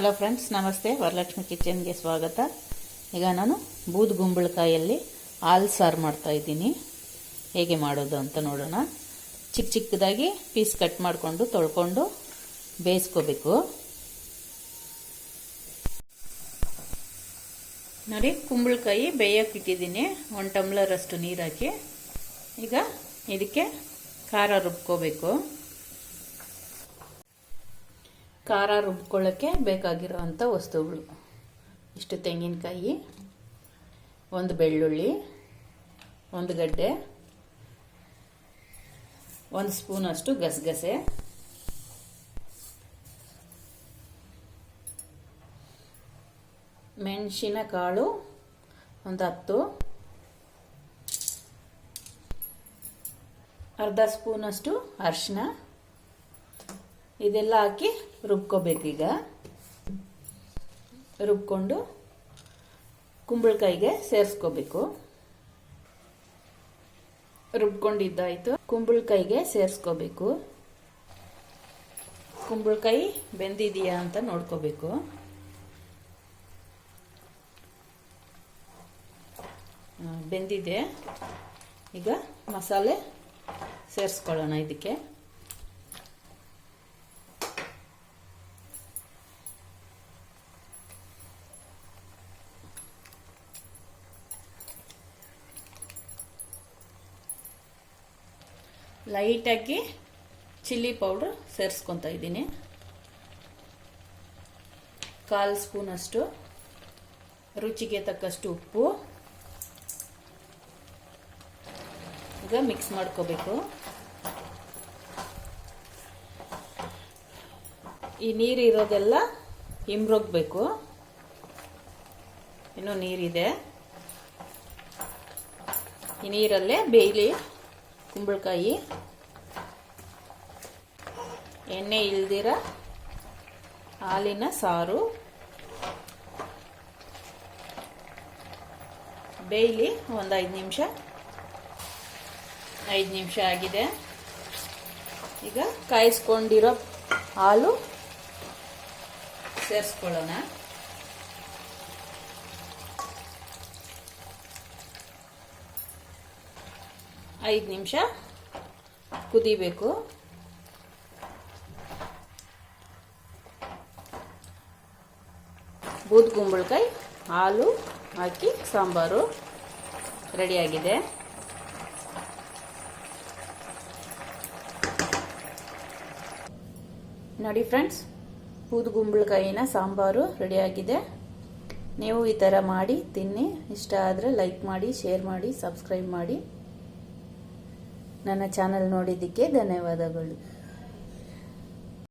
Hello friends, ನಮಸ್ತೆ. ವರಲಕ್ಷ್ಮಿ ಕಿಚನ್ಗೆ ಸ್ವಾಗತ. ಈಗ ನಾನು ಬೂದು ಗುಂಬಳಕಾಯಲ್ಲಿ ಹಾಲು ಸಾರು ಮಾಡ್ತಾ ಇದ್ದೀನಿ. ಹೇಗೆ ಮಾಡೋದು ಅಂತ ನೋಡೋಣ. ಚಿಕ್ಕ ಚಿಕ್ಕದಾಗಿ ಪೀಸ್ ಕಟ್ ಮಾಡಿಕೊಂಡು ತೊಳ್ಕೊಂಡು ಬೇಯಿಸ್ಕೋಬೇಕು. ನೋಡಿ, ಕುಂಬಳಕಾಯಿ ಬೇಯಕ್ಕೆ ಇಟ್ಟಿದ್ದೀನಿ. 1 ಟಮ್ಲರ್ ಅಷ್ಟು ನೀರು ಹಾಕಿ ಈಗ ಇದಕ್ಕೆ ಖಾರ ರುಬ್ಕೋಬೇಕು. ಖಾರ ರುಬ್ಕೊಳ್ಳೋಕ್ಕೆ ಬೇಕಾಗಿರೋವಂಥ ವಸ್ತುಗಳು: ಇಷ್ಟು ತೆಂಗಿನಕಾಯಿ, 1 ಬೆಳ್ಳುಳ್ಳಿ, 1 ಗಡ್ಡೆ, 1 ಸ್ಪೂನಷ್ಟು ಗಸಗಸೆ, ಮೆಣಸಿನ ಕಾಳು 10, ಅರ್ಧ ಸ್ಪೂನಷ್ಟು ಅರಿಶಿನ. ಇದೆಲ್ಲ ಹಾಕಿ ರುಬ್ಕೋಬೇಕೀಗ. ರುಬ್ಕೊಂಡು ಕುಂಬಳಕಾಯಿಗೆ ಸೇರಿಸ್ಕೋಬೇಕು. ರುಬ್ಕೊಂಡಿದ್ದಾಯಿತು. ಕುಂಬಳಕಾಯಿಗೆ ಸೇರಿಸ್ಕೋಬೇಕು. ಕುಂಬಳಕಾಯಿ ಬೆಂದಿದೆಯಾ ಅಂತ ನೋಡ್ಕೋಬೇಕು. ಬೆಂದಿದೆ. ಈಗ ಮಸಾಲೆ ಸೇರಿಸ್ಕೊಳ್ಳೋಣ. ಇದಕ್ಕೆ ಲೈಟಾಗಿ ಚಿಲ್ಲಿ ಪೌಡ್ರ್ ಸೇರಿಸ್ಕೊತಾ ಇದ್ದೀನಿ. 1/4 ಸ್ಪೂನಷ್ಟು ರುಚಿಗೆ ತಕ್ಕಷ್ಟು ಉಪ್ಪು. ಈಗ ಮಿಕ್ಸ್ ಮಾಡ್ಕೋಬೇಕು. ಈ ನೀರಿರೋದೆಲ್ಲ ಹಿಂಬ್ರೋಗ್ಬೇಕು. ಇನ್ನೂ ನೀರಿದೆ. ಈ ನೀರಲ್ಲೇ ಬೇಯಲಿ ಕುಂಬಳಕಾಯಿ. ಎಣ್ಣೆ ಇಲ್ದಿರ ಹಾಲಿನ ಸಾರು ಬೇಯಲಿ. ಒಂದು 5 ನಿಮಿಷ. 5 ನಿಮಿಷ ಆಗಿದೆ. ಈಗ ಕಾಯಿಸ್ಕೊಂಡಿರೋ ಹಾಲು ಸೇರಿಸ್ಕೊಳ್ಳೋಣ. ಐದು ನಿಮಿಷ ಕುದಿಬೇಕು. ಬೂದು ಕುಂಬಳಕಾಯಿ ಹಾಲು ಹಾಕಿ ಸಾಂಬಾರು ರೆಡಿಯಾಗಿದೆ. ನೋಡಿ ಫ್ರೆಂಡ್ಸ್, ಬೂದು ಕುಂಬಳಕಾಯಿನ ಸಾಂಬಾರು ರೆಡಿಯಾಗಿದೆ. ನೀವು ಈ ಥರ ಮಾಡಿ ತಿನ್ನಿ. ಇಷ್ಟ ಆದರೆ ಲೈಕ್ ಮಾಡಿ, ಶೇರ್ ಮಾಡಿ, ಸಬ್ಸ್ಕ್ರೈಬ್ ಮಾಡಿ. ನನ್ನ ಚಾನಲ್ ನೋಡಿದ್ದಕ್ಕೆ ಧನ್ಯವಾದಗಳು.